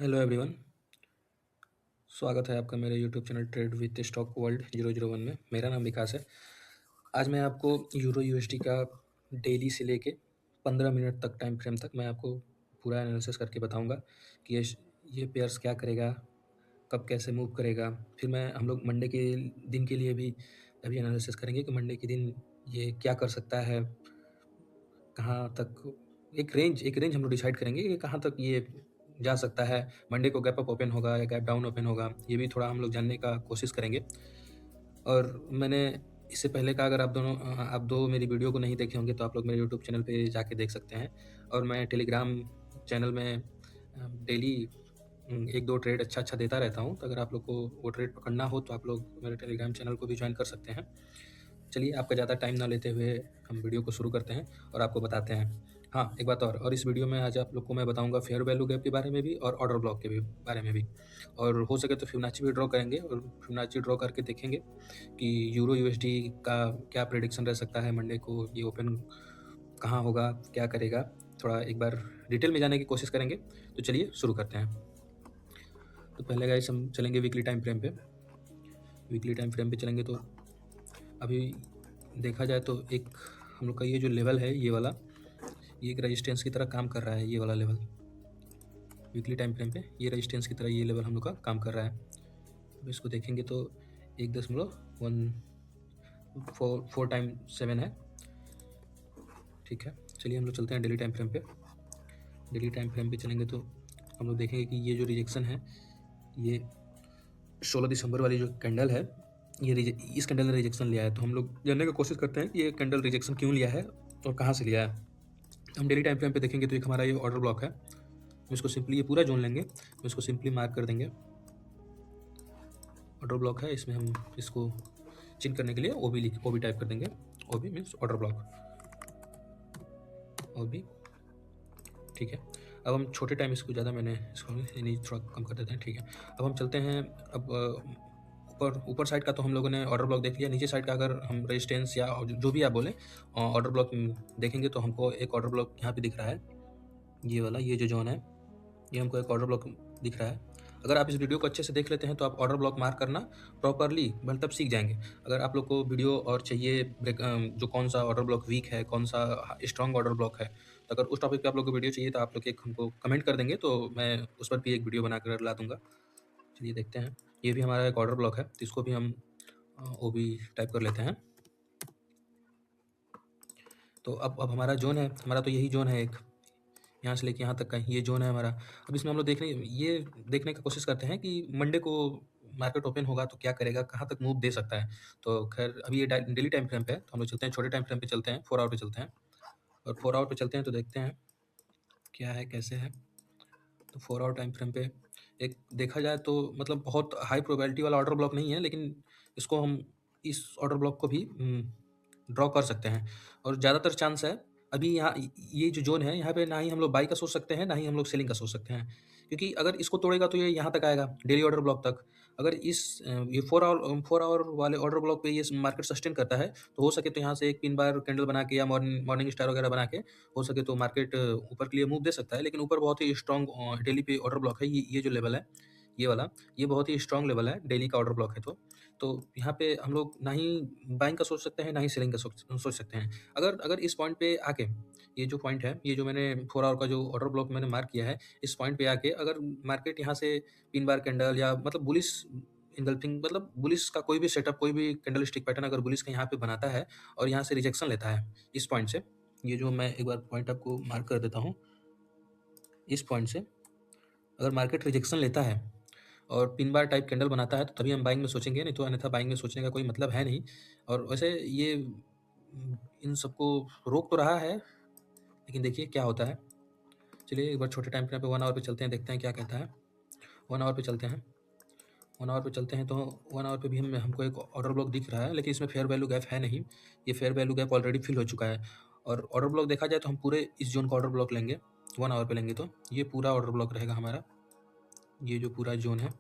Hello everyone. स्वागत है आपका मेरे YouTube channel trade with stock world 001 में। मेरा नाम विकास है। आज मैं आपको यूरो यूएसडी का डेली से लेके 15 मिनट तक टाइम फ्रेम तक मैं आपको पूरा एनालिसिस करके बताऊंगा कि ये पेयर्स क्या करेगा, कब कैसे मूव करेगा। फिर मैं हम लोग मंडे के दिन के लिए भी अभी एनालिसिस करेंगे कि मंडे के दिन ये क्या कर सकता है, कहाँ तक एक रेंज हम लोग डिसाइड करेंगे कि कहाँ तक ये जा सकता है। मंडे को गैप अप ओपन होगा या गैप डाउन ओपन होगा, ये भी थोड़ा हम लोग जानने का कोशिश करेंगे। और मैंने इससे पहले का अगर आप दो मेरी वीडियो को नहीं देखे होंगे तो आप लोग मेरे यूट्यूब चैनल पे जाके देख सकते हैं। और मैं टेलीग्राम चैनल में डेली एक दो ट्रेड अच्छा अच्छा देता रहता हूँ, तो अगर आप लोग को वो ट्रेड पकड़ना हो तो आप लोग मेरे टेलीग्राम चैनल को भी ज्वाइन कर सकते हैं। चलिए आपका ज़्यादा टाइम ना लेते हुए हम वीडियो को शुरू करते हैं और आपको बताते हैं। हाँ, एक बात और इस वीडियो में आज आप लोग को मैं बताऊंगा फेयर वैल्यू गैप के बारे में भी और ऑर्डर ब्लॉक के भी बारे में भी। और हो सके तो फिबोनाची भी ड्रॉ करेंगे और फिबोनाची ड्रॉ करके देखेंगे कि यूरो यूएसडी का क्या प्रेडिक्शन रह सकता है। मंडे को ये ओपन कहाँ होगा, क्या करेगा, थोड़ा एक बार डिटेल में जाने की कोशिश करेंगे। तो चलिए शुरू करते हैं। तो पहले गाइस हम चलेंगे वीकली टाइम फ्रेम पे। वीकली टाइम फ्रेम पे चलेंगे तो अभी देखा जाए तो एक हम लोग का ये जो लेवल है, ये वाला, ये एक रेजिस्टेंस की तरह काम कर रहा है। ये वाला लेवल वीकली टाइम फ्रेम पे ये रेजिस्टेंस की तरह ये लेवल हम लोग का काम कर रहा है। अब इसको देखेंगे तो 1.14 टाइम 7 है। ठीक है, चलिए हम लोग चलते हैं डेली टाइम फ्रेम पे। डेली टाइम फ्रेम पे चलेंगे तो हम लोग देखेंगे कि ये जो रिजेक्शन है, ये 16 दिसंबर वाली जो कैंडल है, इस कैंडल ने रिजेक्शन लिया है। तो हम लोग जानने की कोशिश करते हैं कि ये कैंडल रिजेक्शन क्यों लिया है और कहाँ से लिया है। हम डेली टाइम फ्रेम पे देखेंगे तो एक हमारा ये ऑर्डर ब्लॉक है। हम इसको सिंपली ये पूरा जोन लेंगे, हम इसको सिंपली मार्क कर देंगे। ऑर्डर ब्लॉक है, इसमें हम इसको चिन्ह करने के लिए ओबी टाइप कर देंगे। ओबी मीन्स ऑर्डर ब्लॉक, ओबी। ठीक है, अब हम छोटे टाइम इसको ज़्यादा मैंने इसको नहीं थोड़ा कम कर देते हैं। ठीक है, अब हम चलते हैं। अब ऊपर साइड का तो हम लोगों ने ऑर्डर ब्लॉक देख लिया। नीचे साइड का अगर हम रेजिस्टेंस या जो भी आप बोलें ऑर्डर ब्लॉक देखेंगे तो हमको एक ऑर्डर ब्लॉक यहाँ पे दिख रहा है। ये वाला, ये जो जोन है, ये हमको एक ऑर्डर ब्लॉक दिख रहा है। अगर आप इस वीडियो को अच्छे से देख लेते हैं तो आप ऑर्डर ब्लॉक मार्क करना प्रॉपरली मतलब सीख जाएंगे। अगर आप लोग को वीडियो और चाहिए जो कौन सा ऑर्डर ब्लॉक वीक है, कौन सा स्ट्रॉन्ग ऑर्डर ब्लॉक है, तो अगर उस टॉपिक पे आप लोग को वीडियो चाहिए तो आप लोग एक हमको कमेंट कर देंगे, तो मैं उस पर भी एक वीडियो बनाकर ला दूंगा। चलिए देखते हैं। ये भी हमारा एक ऑर्डर ब्लॉक है, तो इसको भी हम ओ भी टाइप कर लेते हैं। तो अब हमारा जोन है, हमारा तो यही जोन है, एक यहाँ से लेके यहाँ तक का ये जोन है हमारा। अब इसमें हम लोग ये देखने का कोशिश करते हैं कि मंडे को मार्केट ओपन होगा तो क्या करेगा, कहाँ तक मूव दे सकता है। तो खैर अभी ये डेली टाइम फ्रेम पे है, तो हम लोग चलते हैं छोटे टाइम फ्रेम पे चलते हैं, 4 आवर पे चलते हैं। और 4 आवर पे चलते हैं तो देखते हैं क्या है कैसे है। तो 4 आवर टाइम फ्रेम पे एक देखा जाए तो मतलब बहुत हाई प्रोबेबिलिटी वाला ऑर्डर ब्लॉक नहीं है, लेकिन इसको हम इस ऑर्डर ब्लॉक को भी ड्रॉ कर सकते हैं। और ज़्यादातर चांस है अभी यहाँ ये जो जोन है, यहाँ पे ना ही हम लोग बाई का सोच सकते हैं, ना ही हम लोग सेलिंग का सोच सकते हैं। क्योंकि अगर इसको तोड़ेगा तो ये यहाँ तक आएगा, डेली ऑर्डर ब्लॉक तक। अगर ये 4 आवर वाले ऑर्डर ब्लॉक पे ये मार्केट सस्टेन करता है, तो हो सके तो यहाँ से एक पिन बार कैंडल बना के या मॉर्निंग स्टार वगैरह बना के हो सके तो मार्केट ऊपर के लिए मूव दे सकता है। लेकिन ऊपर बहुत ही स्ट्रॉन्ग डेली पे ऑर्डर ब्लॉक है। ये जो लेवल है, ये वाला, ये बहुत ही स्ट्रॉन्ग लेवल है डेली का ऑर्डर ब्लॉक है। तो यहाँ पे हम लोग ना ही बाइंग का सोच सकते हैं, ना ही सेलिंग का सोच सकते हैं। अगर अगर इस पॉइंट पे आके, ये जो पॉइंट है, ये जो मैंने 4 आवर का जो ऑर्डर ब्लॉक मैंने मार्क किया है, इस पॉइंट पे आके अगर मार्केट यहाँ से पिन बार कैंडल या मतलब बुलिश इंगल्फिंग, मतलब बुलिश का कोई भी सेटअप, कोई भी कैंडल स्टिक पैटर्न अगर बुलिश का यहाँ पे बनाता है और यहाँ से रिजेक्शन लेता है इस पॉइंट से, ये जो मैं एक बार पॉइंट आपको मार्क कर देता हूँ, इस पॉइंट से अगर मार्केट रिजेक्शन लेता है और पिन बार टाइप कैंडल बनाता है तो तभी हम बाइंग में सोचेंगे, नहीं तो अन्यथा बाइंग में सोचने का कोई मतलब है नहीं। और वैसे ये इन सबको रोक तो रहा है, लेकिन देखिए क्या होता है। चलिए एक बार छोटे टाइम फ्रेम पे 1 आवर पे चलते हैं, देखते हैं क्या कहता है। 1 आवर पे चलते हैं। 1 आवर पे चलते हैं तो 1 आवर पे भी हमको एक ऑर्डर ब्लॉक दिख रहा है, लेकिन इसमें फेयर वैल्यू गैप है नहीं। ये fair value gap already fill हो चुका है। और ऑर्डर ब्लॉक देखा जाए तो हम पूरे इस जोन का ऑर्डर ब्लॉक लेंगे। 1 आवर पे लेंगे तो ये पूरा ऑर्डर ब्लॉक रहेगा हमारा, ये जो पूरा जोन है।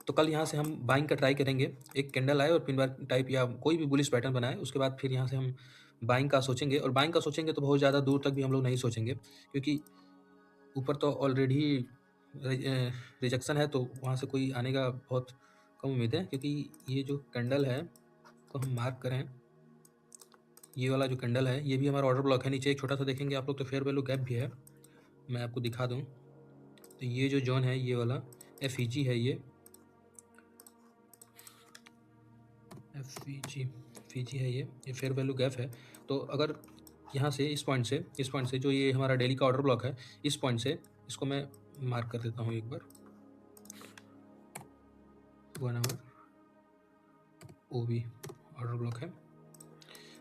तो कल यहाँ से हम बाइंग का ट्राई करेंगे। एक कैंडल आए और पिन बार टाइप या कोई भी बुलिश पैटर्न बनाए, उसके बाद फिर यहाँ से हम बाइंग का सोचेंगे। और बाइंग का सोचेंगे तो बहुत ज़्यादा दूर तक भी हम लोग नहीं सोचेंगे, क्योंकि ऊपर तो ऑलरेडी रिजेक्शन है, तो वहाँ से कोई आने का बहुत कम उम्मीद है, क्योंकि ये जो कैंडल है तो हम मार्क करें, ये वाला जो कैंडल है ये भी हमारा ऑर्डर ब्लॉक है। नीचे एक छोटा सा देखेंगे आप लोग तो फेयर वैल्यू गैप भी है, मैं आपको दिखा दूँ। तो ये जो जोन है ये वाला FEG है, ये FEG है, ये फेयर वैल्यू गैप है। तो अगर यहाँ से इस पॉइंट से जो ये हमारा डेली का ऑर्डर ब्लॉक है, इस पॉइंट से इसको मैं मार्क कर देता हूँ एक बार, 1 आवर OB ऑर्डर ब्लॉक है।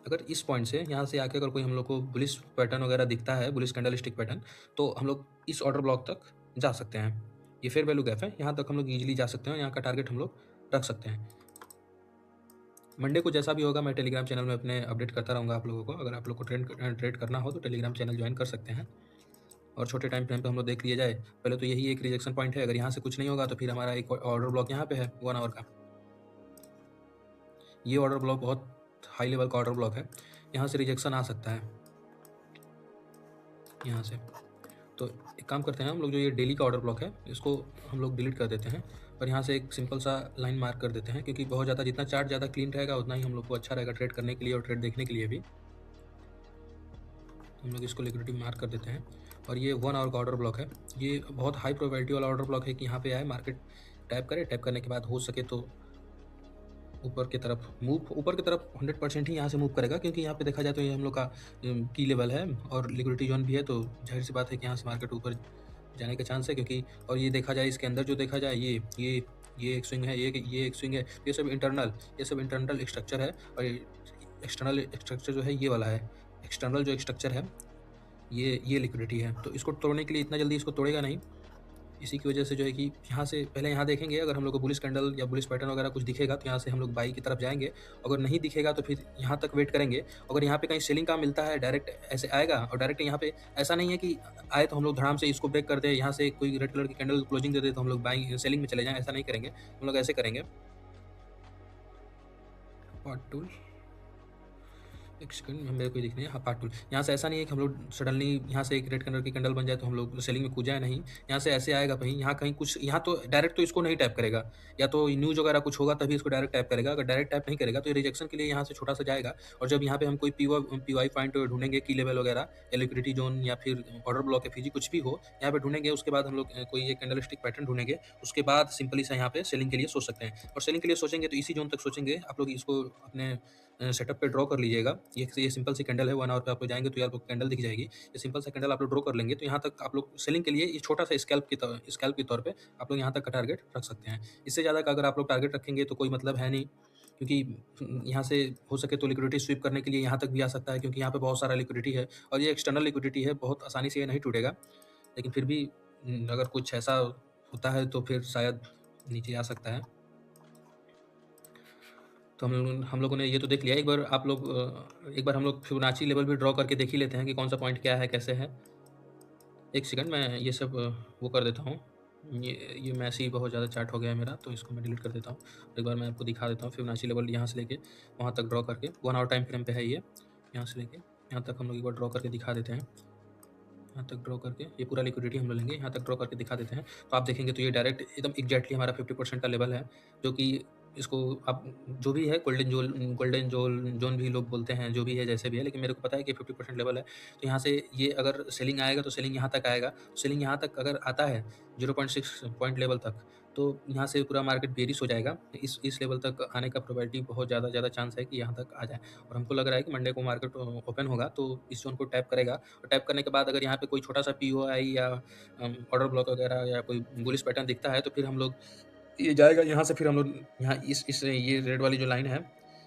अगर इस पॉइंट से यहाँ से आके अगर कोई हम लोग को बुलिश पैटर्न वगैरह दिखता है, बुलिश कैंडल स्टिक पैटर्न, तो हम लोग इस ऑर्डर ब्लॉक तक जा सकते हैं। ये फेयर वैल्यू गैप है, यहाँ तक हम लोग ईजिली जा सकते हैं, यहाँ का टारगेट हम लोग रख सकते हैं। मंडे को जैसा भी होगा मैं टेलीग्राम चैनल में अपने अपडेट करता रहूँगा आप लोगों को। अगर आप लोग को ट्रेड करना हो तो टेलीग्राम चैनल ज्वाइन कर सकते हैं, और छोटे टाइम फ्रेम पे हम लोग देख लिया जाए। पहले तो यही एक रिजेक्शन पॉइंट है, अगर यहाँ से कुछ नहीं होगा तो फिर हमारा एक ऑर्डर ब्लॉक यहाँ पे है 1 आवर का। ये ऑर्डर ब्लॉक बहुत हाई लेवल का ऑर्डर ब्लॉक है, यहाँ से रिजेक्शन आ सकता है यहाँ से। तो एक काम करते हैं हम लोग, जो ये डेली का ऑर्डर ब्लॉक है इसको हम लोग डिलीट कर देते हैं, और यहाँ से एक सिंपल सा लाइन मार्क कर देते हैं, क्योंकि बहुत ज़्यादा जितना चार्ट ज़्यादा क्लीन रहेगा उतना ही हम लोग को अच्छा रहेगा ट्रेड करने के लिए और ट्रेड देखने के लिए भी। हम लोग इसको लिक्विडिटी मार्क कर देते हैं, और ये 1 आवर का ऑर्डर ब्लॉक है। ये बहुत हाई प्रोबेबिलिटी वाला ऑर्डर ब्लॉक है कि यहाँ पे आए, मार्केट टैप करे, टैप करने के बाद हो सके तो ऊपर की तरफ 100% ही यहाँ से मूव करेगा, क्योंकि यहाँ पे देखा जाए तो ये हम लोग का की लेवल है और लिक्विडिटी जोन भी है, तो जाहिर सी बात है कि यहाँ से मार्केट ऊपर जाने का चांस है। क्योंकि और ये देखा जाए इसके अंदर जो देखा जाए ये एक स्विंग है, ये एक स्विंग है, ये सब इंटरनल स्ट्रक्चर है, और एक्सटर्नल स्ट्रक्चर जो है ये वाला है। एक्सटर्नल जो स्ट्रक्चर है ये लिक्विडिटी है, तो इसको तोड़ने के लिए इतना जल्दी इसको तोड़ेगा नहीं। इसी की वजह से जो है कि यहाँ से पहले यहाँ देखेंगे, अगर हम लोग को बुलिश कैंडल या बुलिश पैटर्न वगैरह कुछ दिखेगा तो यहाँ से हम लोग बाई की तरफ जाएंगे। अगर नहीं दिखेगा तो फिर यहाँ तक वेट करेंगे। अगर यहाँ पे कहीं सेलिंग का मिलता है डायरेक्ट ऐसे आएगा, और डायरेक्ट यहाँ पे ऐसा नहीं है कि आए तो हम लोग धड़ाम से इसको ब्रेक कर दे, यहाँ से कोई रेड कलर की कैंडल क्लोजिंग दे दे तो हम लोग बाई सेलिंग में चले जाएँ, ऐसा नहीं करेंगे। हम लोग ऐसे करेंगे, पार्ट टूल, एक सेकंड मेरे को दिख नहीं है, हाँ पार्ट टूल। यहाँ से ऐसा नहीं है कि हम लोग सडनली यहाँ से एक रेड कलर की कैंडल बन जाए तो हम लोग सेलिंग में कूद जाए, नहीं। यहाँ से ऐसे आएगा कहीं, यहाँ कहीं कुछ, यहाँ तो डायरेक्ट तो इसको नहीं टैप करेगा, या तो न्यूज़ वगैरह कुछ होगा तभी इसको डायरेक्ट टैप करेगा। अगर डायरेक्ट टैप नहीं करेगा तो ये रिजेक्शन के लिए यहाँ से छोटा सा जाएगा। और जब यहाँ पे हम कोई PY पॉइंट ढूंढेंगे, की लेवल वगैरह या लिक्विडिटी जोन या फिर ऑर्डर ब्लॉक FEG कुछ भी हो, यहाँ पे ढूंढेंगे, उसके बाद हम लोग कोई एक कैंडल स्टिक पैटर्न ढूंढेंगे, उसके बाद सिंपली से यहाँ पे सेलिंग के लिए सोच सकते हैं। और सेलिंग के लिए सोचेंगे तो इसी जोन तक सोचेंगे। आप लोग इसको अपने सेटअप पे ड्रॉ कर लीजिएगा। ये सिंपल सी कैंडल है, 1 आवर पे आप लोग जाएंगे तो यार आपको कैंडल दिख जाएगी। ये सिंपल सा कैंडल आप लोग ड्रॉ कर लेंगे तो यहाँ तक आप लोग सेलिंग के लिए ये छोटा सा स्कैल्प के तौर पे आप लोग यहाँ तक का टारगेट रख सकते हैं। इससे ज़्यादा का अगर आप लोग टारगेट रखेंगे तो कोई मतलब है नहीं, क्योंकि यहाँ से हो सके तो लिक्विडिटी स्वीप करने के लिए यहाँ तक भी आ सकता है, क्योंकि यहाँ पे बहुत सारा लिक्विडिटी है और ये एक्सटर्नल लिक्विडिटी है, बहुत आसानी से ये नहीं टूटेगा। लेकिन फिर भी अगर कुछ ऐसा होता है तो फिर शायद नीचे आ सकता है। तो हम लोगों ने ये तो देख लिया। एक बार हम लोग फिबोनाची लेवल भी ड्रॉ करके देख ही लेते हैं कि कौन सा पॉइंट क्या है, कैसे है। एक सेकंड, मैं ये सब वो कर देता हूँ। ये मैसी बहुत ज़्यादा चार्ट हो गया है मेरा, तो इसको मैं डिलीट कर देता हूँ। एक बार मैं आपको दिखा देता हूँ फिबोनाची लेवल यहाँ से लेके वहाँ तक ड्रॉ करके, 1 आवर टाइम फ्रेम पे है ये। यहाँ से लेके यहाँ तक हम लोग एक बार ड्रॉ करके दिखा देते हैं। यहाँ तक ड्रॉ करके ये पूरा लिक्विडिटी हम लोग लेंगे, यहाँ तक ड्रॉ करके दिखा देते हैं। तो आप देखेंगे तो ये डायरेक्ट एकदम एग्जैक्टली हमारा 50% का लेवल है, जो कि इसको आप जो भी है गोल्डन जोन भी लोग बोलते हैं, जो भी है जैसे भी है, लेकिन मेरे को पता है कि 50% लेवल है। तो यहाँ से ये अगर सेलिंग आएगा तो सेलिंग यहाँ तक आएगा। सेलिंग यहाँ तक अगर आता है 0.6 पॉइंट लेवल तक, तो यहाँ से पूरा मार्केट बेरिश हो जाएगा। इस लेवल तक आने का प्रोबेबिलिटी बहुत ज़्यादा चांस है कि यहाँ तक आ जाए। और हमको लग रहा है कि मंडे को मार्केट ओपन होगा तो इस जोन को टैप करेगा, और टैप करने के बाद अगर यहाँ पे कोई छोटा सा POI या ऑर्डर ब्लॉक वगैरह या कोई बुलिश पैटर्न दिखता है तो फिर हम लोग ये जाएगा यहाँ से। फिर हम लोग यहाँ इस ये रेड वाली जो लाइन है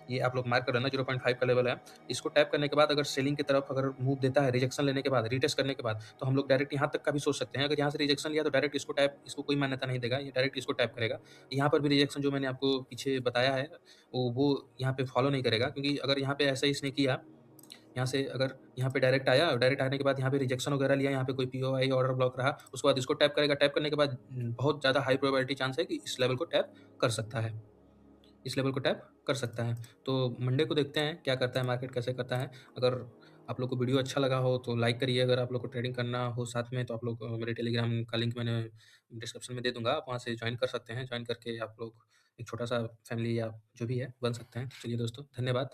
ये आप लोग मार्क कर लेना, 0.5 का लेवल है। इसको टैप करने के बाद अगर सेलिंग की तरफ अगर मूव देता है, रिजेक्शन लेने के बाद, रीटेस्ट करने के बाद, तो हम लोग डायरेक्ट यहाँ तक का भी सोच सकते हैं। अगर यहाँ से रिजेक्शन लिया तो डायरेक्ट इसको कोई मान्यता नहीं देगा, ये डायरेक्ट इसको टैप करेगा। यहाँ पर भी रिजेक्शन जो मैंने आपको पीछे बताया है वो यहाँ पे फॉलो नहीं करेगा, क्योंकि अगर यहाँ पे ऐसा इसने किया, यहाँ से अगर यहाँ पे डायरेक्ट आया, डायरेक्ट आने के बाद यहाँ पे रिजेक्शन वगैरह लिया, यहाँ पे कोई POI ऑर्डर ब्लॉक रहा, उसके बाद इसको टैप करेगा। टैप करने के बाद बहुत ज़्यादा हाई प्रोबेबिलिटी चांस है कि इस लेवल को टैप कर सकता है, इस लेवल को टैप कर सकता है। तो मंडे को देखते हैं क्या करता है मार्केट, कैसे करता है। अगर आप लोग को वीडियो अच्छा लगा हो तो लाइक करिए, अगर आप लोग को ट्रेडिंग करना हो साथ में तो आप लोग मेरे टेलीग्राम का लिंक मैंने डिस्क्रिप्शन में दे दूँगा, आप वहाँ से जॉइन कर सकते हैं। जॉइन करके आप लोग एक छोटा-सा फैमिली या जो भी है बन सकते हैं। चलिए दोस्तों, धन्यवाद।